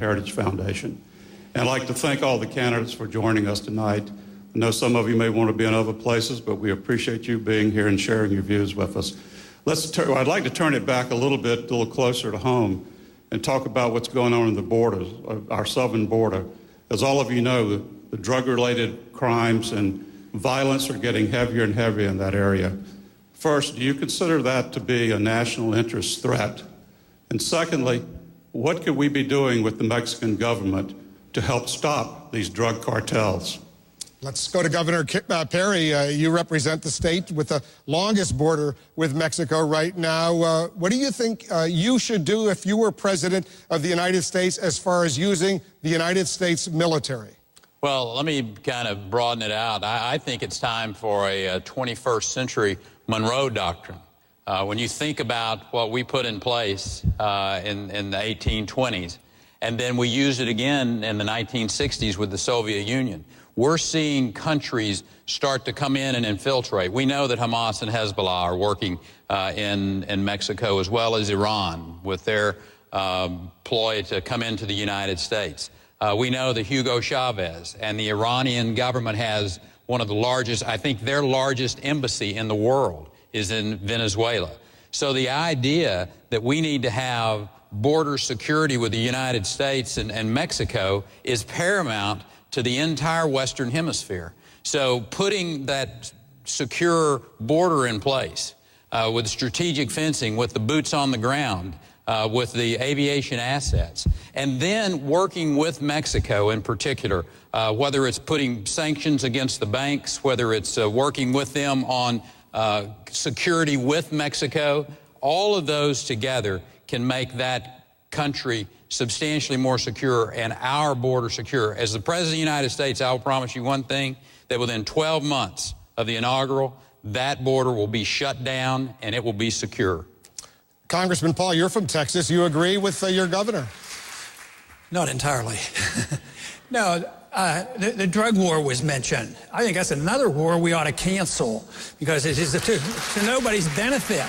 Heritage Foundation. And I'd like to thank all the candidates for joining us tonight. I know some of you may want to be in other places, but we appreciate you being here and sharing your views with us. I'd like to turn it back a little closer to home and talk about what's going on in the borders, our southern border. As all of you know, the drug-related crimes and violence are getting heavier and heavier in that area. First, do you consider that to be a national interest threat? And secondly, what could we be doing with the Mexican government to help stop these drug cartels? Let's go to Governor Perry. You represent the state with the longest border with Mexico right now. What do you think you should do if you were president of the United States as far as using the United States military? Well, let me kind of broaden it out. I think it's time for a 21st century Monroe Doctrine. When you think about what we put in place in the 1820s, and then we used it again in the 1960s with the Soviet Union, we're seeing countries start to come in and infiltrate. We know that Hamas and Hezbollah are working in Mexico, as well as Iran, with their ploy to come into the United States. We know that Hugo Chavez and the Iranian government has one of the largest, I think their largest embassy in the world is in Venezuela. So the idea that we need to have border security with the United States and Mexico is paramount to the entire Western Hemisphere. So putting that secure border in place with strategic fencing, with the boots on the ground, with the aviation assets, and then working with Mexico in particular, whether it's putting sanctions against the banks, whether it's working with them on security with Mexico, all of those together can make that country substantially more secure and our border secure. As the President of the United States, I will promise you one thing, that within 12 months of the inaugural, that border will be shut down and it will be secure. Congressman Paul, you're from Texas. You agree with your governor? Not entirely. No, the drug war was mentioned. I think that's another war we ought to cancel because it is to nobody's benefit.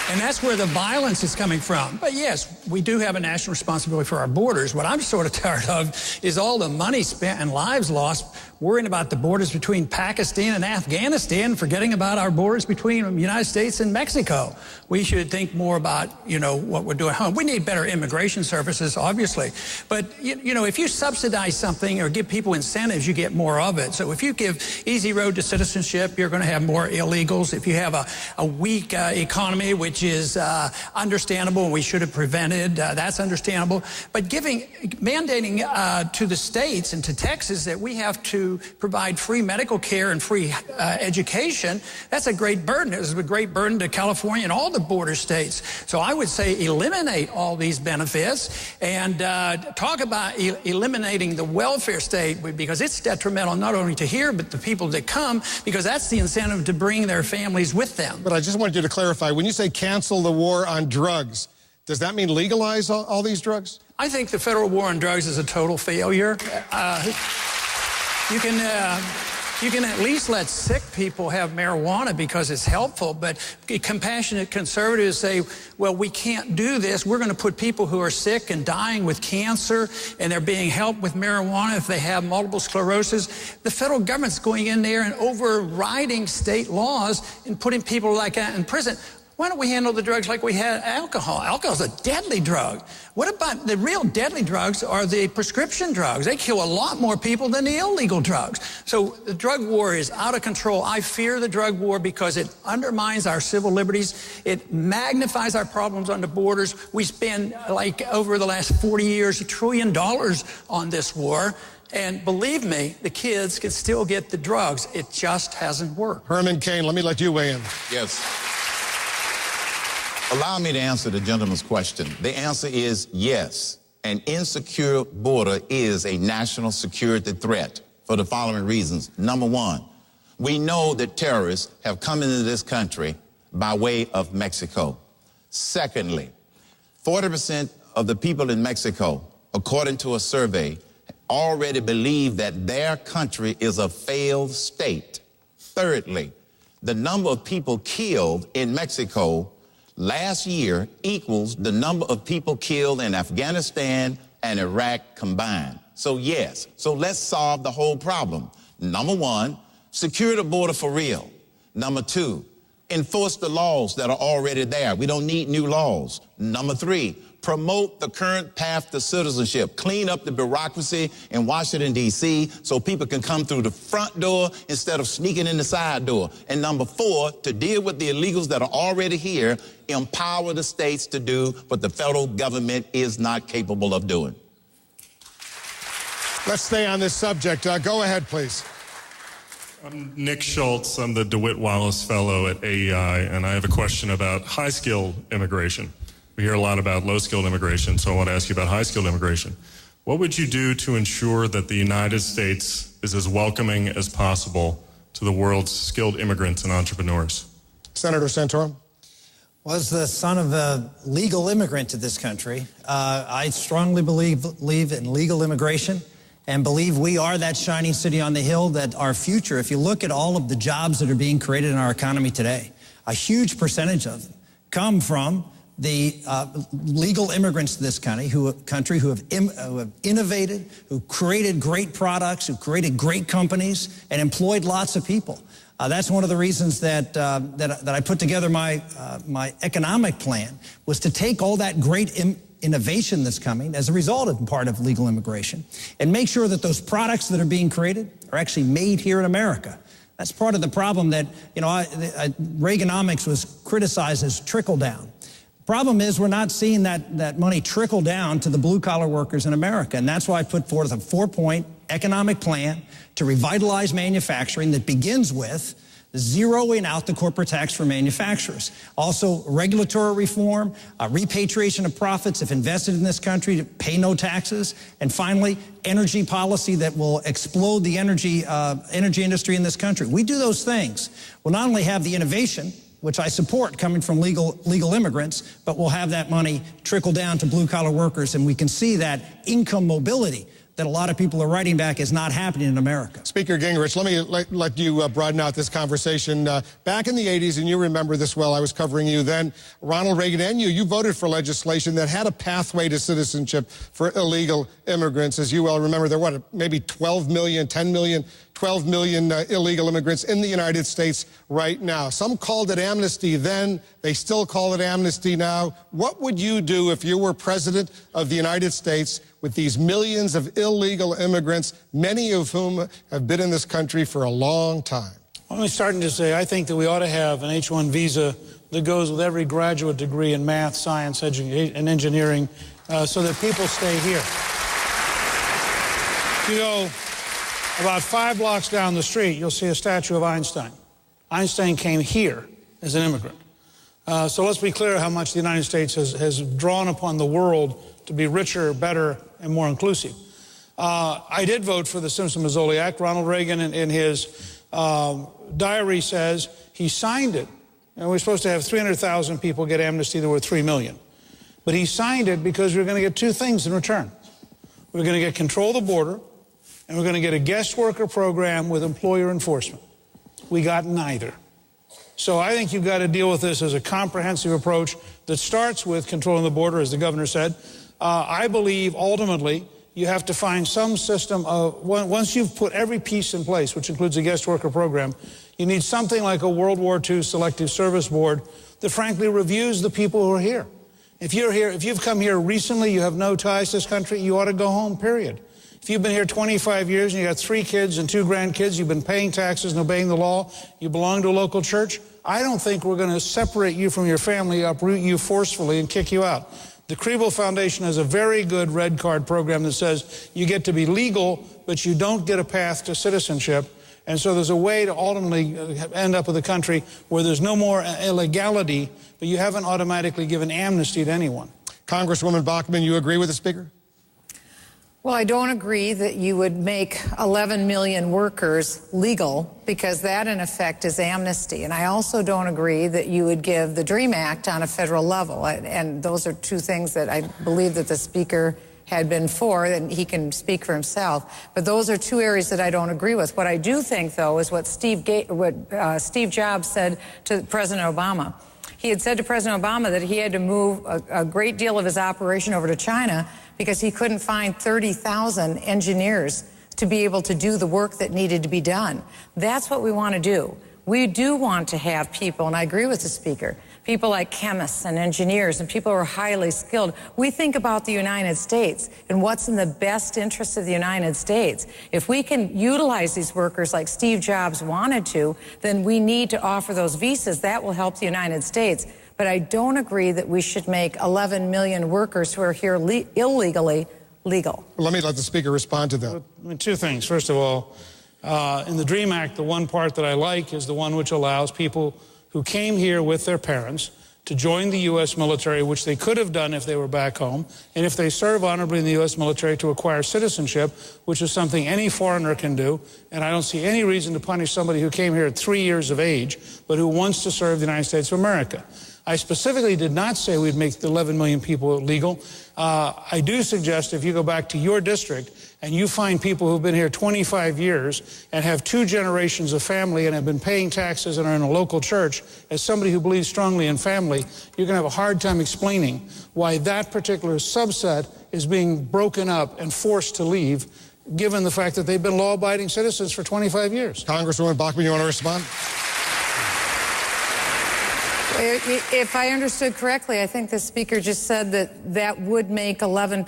And that's where the violence is coming from. But yes, we do have a national responsibility for our borders. What I'm sort of tired of is all the money spent and lives lost worrying about the borders between Pakistan and Afghanistan, forgetting about our borders between the United States and Mexico. We should think more about, what we're doing at home. We need better immigration services, obviously. But, if you subsidize something or give people incentives, you get more of it. So if you give easy road to citizenship, you're going to have more illegals. If you have a weak economy, which is understandable and we should have prevented, that's understandable. But mandating to the states and to Texas that we have to provide free medical care and free education, that's a great burden. It was a great burden to California and all the border states. So I would say eliminate all these benefits and talk about eliminating the welfare state, because it's detrimental not only to here but the people that come, because that's the incentive to bring their families with them. But I just wanted you to clarify, when you say cancel the war on drugs, does that mean legalize all these drugs? I think the federal war on drugs is a total failure. You can at least let sick people have marijuana because it's helpful, but compassionate conservatives say, well, we can't do this. We're going to put people who are sick and dying with cancer, and they're being helped with marijuana if they have multiple sclerosis. The federal government's going in there and overriding state laws and putting people like that in prison. Why don't we handle the drugs like we had alcohol? Alcohol's a deadly drug. What about the real deadly drugs are the prescription drugs? They kill a lot more people than the illegal drugs. So the drug war is out of control. I fear the drug war because it undermines our civil liberties. It magnifies our problems on the borders. We spend, over the last 40 years, $1 trillion on this war. And believe me, the kids can still get the drugs. It just hasn't worked. Herman, Cain, let me let you weigh in. Yes. Allow me to answer the gentleman's question. The answer is yes. An insecure border is a national security threat for the following reasons. Number one, we know that terrorists have come into this country by way of Mexico. Secondly, 40% of the people in Mexico, according to a survey, already believe that their country is a failed state. Thirdly, the number of people killed in Mexico last year equals the number of people killed in Afghanistan and Iraq combined. So yes, so let's solve the whole problem. Number one, secure the border for real. Number two, enforce the laws that are already there. We don't need new laws. Number three, promote the current path to citizenship. Clean up the bureaucracy in Washington, D.C. so people can come through the front door instead of sneaking in the side door. And number four, to deal with the illegals that are already here, empower the states to do what the federal government is not capable of doing. Let's stay on this subject. Go ahead, please. I'm Nick Schultz. I'm the DeWitt Wallace Fellow at AEI, and I have a question about high-skilled immigration. We hear a lot about low-skilled immigration, so I want to ask you about high-skilled immigration. What would you do to ensure that the United States is as welcoming as possible to the world's skilled immigrants and entrepreneurs? Senator Santorum. Well, as the son of a legal immigrant to this country, I strongly believe in legal immigration and believe we are that shining city on the hill, that our future, if you look at all of the jobs that are being created in our economy today, a huge percentage of them come from the legal immigrants to this country who have innovated, who created great products, who created great companies, and employed lots of people. That's one of the reasons that I put together my economic plan, was to take all that great innovation that's coming as a result of part of legal immigration and make sure that those products that are being created are actually made here in America. That's part of the problem that, Reaganomics was criticized as trickle down. The problem is we're not seeing that money trickle down to the blue-collar workers in America, and that's why I put forth a 4-point economic plan to revitalize manufacturing that begins with zeroing out the corporate tax for manufacturers. Also, regulatory reform, repatriation of profits if invested in this country to pay no taxes, and finally, energy policy that will explode the energy industry in this country. We do those things, we'll not only have the innovation, which I support coming from legal immigrants, but we'll have that money trickle down to blue-collar workers, and we can see that income mobility that a lot of people are writing back is not happening in America. Speaker Gingrich, let me let you broaden out this conversation. Back in the 80s, and you remember this well, I was covering you then, Ronald Reagan and you voted for legislation that had a pathway to citizenship for illegal immigrants. As you well remember, there were maybe 12 million illegal immigrants in the United States right now. Some called it amnesty then. They still call it amnesty now. What would you do if you were president of the United States with these millions of illegal immigrants, many of whom have been in this country for a long time? I'm starting to say I think that we ought to have an H-1 visa that goes with every graduate degree in math, science, and engineering so that people stay here. You go about 5 blocks down the street, you'll see a statue of Einstein. Einstein came here as an immigrant. So let's be clear how much the United States has drawn upon the world to be richer, better, and more inclusive. I did vote for the Simpson-Mazzoli Act. Ronald Reagan in his diary says he signed it. And we're supposed to have 300,000 people get amnesty. There were 3 million. But he signed it because we were going to get 2 things in return. We were going to get control of the border, and we're going to get a guest worker program with employer enforcement. We got neither. So I think you've got to deal with this as a comprehensive approach that starts with controlling the border, as the governor said. I believe ultimately you have to find some system of, once you've put every piece in place, which includes a guest worker program, you need something like a World War II Selective Service Board that frankly reviews the people who are here. If you're here, if you've come here recently, you have no ties to this country, you ought to go home, period. If you've been here 25 years and you got 3 kids and 2 grandkids, you've been paying taxes and obeying the law, you belong to a local church, I don't think we're going to separate you from your family, uproot you forcefully, and kick you out. The Kriebel Foundation has a very good red card program that says you get to be legal, but you don't get a path to citizenship. And so there's a way to ultimately end up with a country where there's no more illegality, but you haven't automatically given amnesty to anyone. Congresswoman Bachmann, you agree with the Speaker? Well, I don't agree that you would make 11 million workers legal, because that, in effect, is amnesty. And I also don't agree that you would give the DREAM Act on a federal level. And those are 2 things that I believe that the Speaker had been for, and he can speak for himself. But those are 2 areas that I don't agree with. What I do think, though, is what Steve Jobs said to President Obama. He had said to President Obama that he had to move a great deal of his operation over to China because he couldn't find 30,000 engineers to be able to do the work that needed to be done. That's what we want to do. We do want to have people, and I agree with the speaker, people like chemists and engineers and people who are highly skilled. We think about the United States and what's in the best interest of the United States. If we can utilize these workers like Steve Jobs wanted to, then we need to offer those visas. That will help the United States. But I don't agree that we should make 11 million workers who are here illegally legal. Let me let the speaker respond to that. I mean, two things. First of all, in the DREAM Act, the one part that I like is the one which allows people who came here with their parents to join the U.S. military, which they could have done if they were back home, and if they serve honorably in the U.S. military, to acquire citizenship, which is something any foreigner can do. And I don't see any reason to punish somebody who came here at 3 years of age, but who wants to serve the United States of America. I specifically did not say we'd make the 11 million people legal. I do suggest if you go back to your district and you find people who've been here 25 years and have 2 generations of family and have been paying taxes and are in a local church, as somebody who believes strongly in family, you're going to have a hard time explaining why that particular subset is being broken up and forced to leave, given the fact that they've been law-abiding citizens for 25 years. Congresswoman Bachmann, you want to respond? If I understood correctly, I think the speaker just said that that would make 11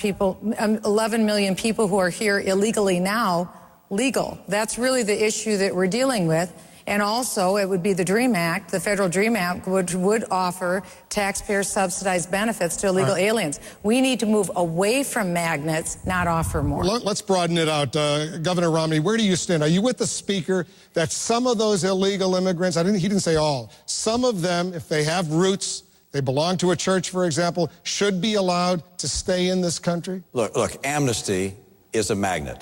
million people who are here illegally now legal. That's really the issue that we're dealing with. And also, it would be the DREAM Act, the federal DREAM Act, which would offer taxpayer-subsidized benefits to illegal aliens. We need to move away from magnets, not offer more. Let's broaden it out. Governor Romney, where do you stand? Are you with the speaker that some of those illegal immigrants, he didn't say all, some of them, if they have roots, they belong to a church, for example, should be allowed to stay in this country? Look, amnesty is a magnet.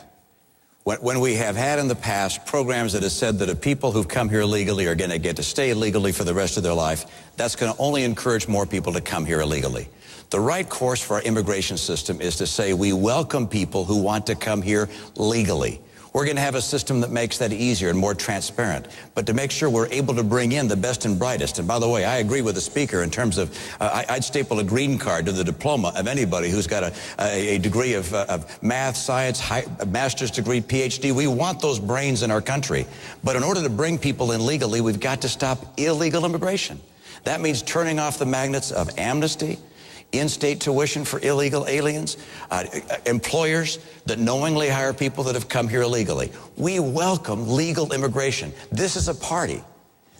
When we have had in the past programs that have said that if people who've come here illegally are going to get to stay illegally for the rest of their life, that's going to only encourage more people to come here illegally. The right course for our immigration system is to say we welcome people who want to come here legally. We're going to have a system that makes that easier and more transparent, but to make sure we're able to bring in the best and brightest. And by the way, I agree with the speaker in terms of I'd staple a green card to the diploma of anybody who's got a degree of math, science, master's degree, PhD. We want those brains in our country. But in order to bring people in legally, we've got to stop illegal immigration. That means turning off the magnets of amnesty, in-state tuition for illegal aliens, employers that knowingly hire people that have come here illegally. We welcome legal immigration. This is a party.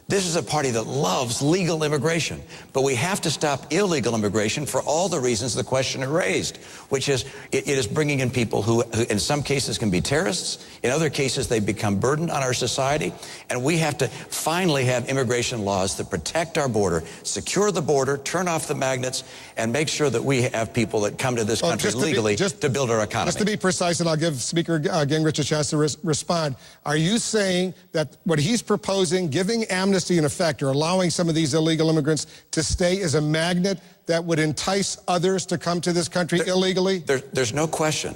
This is a party that loves legal immigration. But we have to stop illegal immigration for all the reasons the questioner raised, which is it is bringing in people who in some cases can be terrorists. In other cases, they become burden on our society. And we have to finally have immigration laws that protect our border, secure the border, turn off the magnets, and make sure that we have people that come to this country legally to build our economy. Just to be precise, and I'll give Speaker Gingrich a chance to respond, are you saying that what he's proposing, giving amnesty in effect or allowing some of these illegal immigrants to stay is a magnet that would entice others to come to this country illegally? There's no question.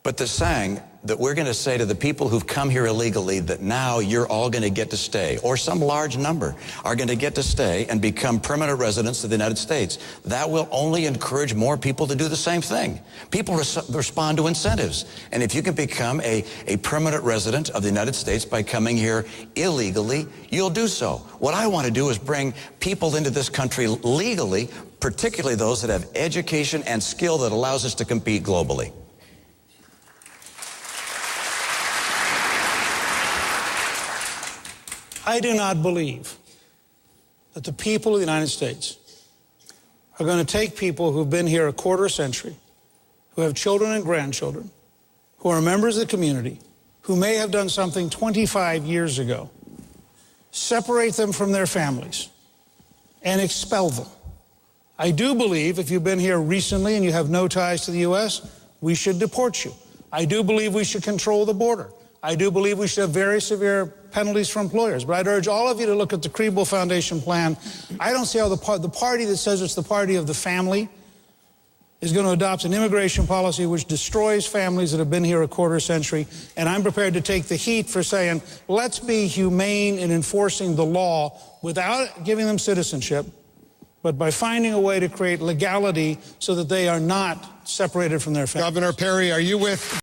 But the saying that we're going to say to the people who've come here illegally that now you're all going to get to stay, or some large number are going to get to stay and become permanent residents of the United States, that will only encourage more people to do the same thing. People respond to incentives. And if you can become a permanent resident of the United States by coming here illegally, you'll do so. What I want to do is bring people into this country legally, particularly those that have education and skill that allows us to compete globally. I do not believe that the people of the United States are going to take people who've been here a quarter century, who have children and grandchildren, who are members of the community, who may have done something 25 years ago, separate them from their families, and expel them. I do believe if you've been here recently and you have no ties to the U.S., we should deport you. I do believe we should control the border. I do believe we should have very severe penalties for employers. But I'd urge all of you to look at the Kriebel Foundation plan. I don't see how the party that says it's the party of the family is going to adopt an immigration policy which destroys families that have been here a quarter century. And I'm prepared to take the heat for saying, let's be humane in enforcing the law without giving them citizenship, but by finding a way to create legality so that they are not separated from their families. Governor Perry, are you with